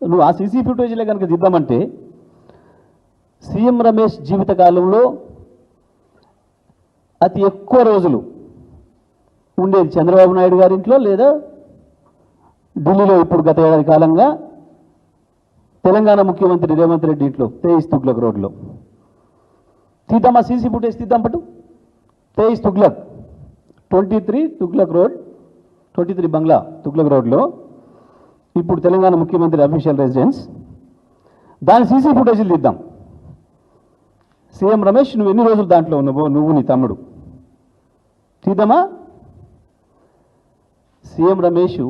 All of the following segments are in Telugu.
నువ్వు ఆ సీసీ ఫుటేజ్లే కనుక దిద్దామంటే సీఎం రమేష్ జీవితకాలంలో అతి ఎక్కువ రోజులు ఉండేది చంద్రబాబు నాయుడు గారి ఇంట్లో లేదా ఢిల్లీలో ఇప్పుడు గత ఏడాది కాలంగా తెలంగాణ ముఖ్యమంత్రి రేవంత్ రెడ్డి ఇంట్లో తేయిస్ తుగ్లక్ రోడ్లో. తీద్దామా సీసీ ఫుటేజ్ తీద్దాం పట్టు. తేయిస్ తుగ్లక్ 23 తుగ్లక్ రోడ్ 23 బంగ్లా తుగ్లక్ రోడ్లో ఇప్పుడు తెలంగాణ ముఖ్యమంత్రి అఫీషియల్ రెసిడెన్స్. దాని సీసీ ఫుటేజీలు తీద్దాం. సీఎం రమేష్ నువ్వు ఎన్ని రోజులు దాంట్లో ఉన్నావో నువ్వు నీ తమ్ముడు తీద్దామా. సీఎం రమేష్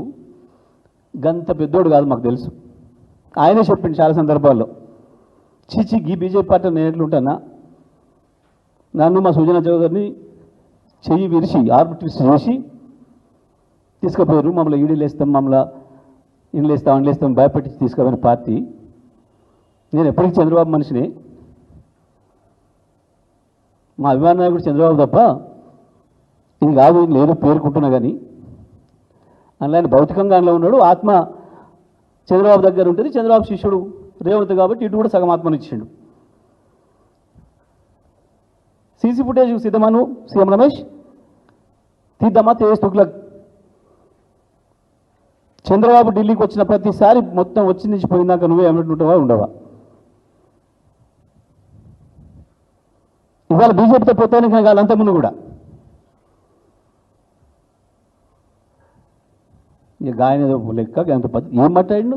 గంత పెద్దోడు కాదు మాకు తెలుసు. ఆయనే చెప్పింది చాలా సందర్భాల్లో, చీచి గీ బీజేపీ పార్టీ నేను ఎట్లుంటానా, నన్ను మా సుజనా చౌదరిని చెయ్యి విరిచి ఆర్బిట్రిస్ట్ చేసి తీసుకుపోయారు, మమ్మల్ని ఈడీలు వేస్తాం, మమ్మల్ని ఇండ్లు వేస్తాం అండ్లు వేస్తాం భయపెట్టి తీసుకుపోయిన పార్టీ. నేను ఎప్పటికీ చంద్రబాబు మనిషిని, మా అభిమాన నాయకుడు చంద్రబాబు తప్ప ఇది కాదు లేదు పేర్కొంటున్నా. కానీ అందులో ఆయన భౌతికంగా అందులో ఉన్నాడు, ఆత్మ చంద్రబాబు దగ్గర ఉంటుంది. చంద్రబాబు శిష్యుడు రేవంత్ కాబట్టి ఇటు కూడా సగం ఆత్మను ఇచ్చిండు. సీసీ ఫుటేజ్ సిద్ధమాను సీఎం రమేష్ తీద్దామా తేజ్ తుగ్లక్. చంద్రబాబు ఢిల్లీకి వచ్చిన ప్రతిసారి మొత్తం వచ్చి నుంచి పోయిందాక నువ్వే ఏమంటుంటావా ఉండవా? ఇవాళ బీజేపీతో పోతానికి కాదు అంతకుముందు కూడా ఇక గాయన లెక్క అంత ఏం మాట్లాడిండు.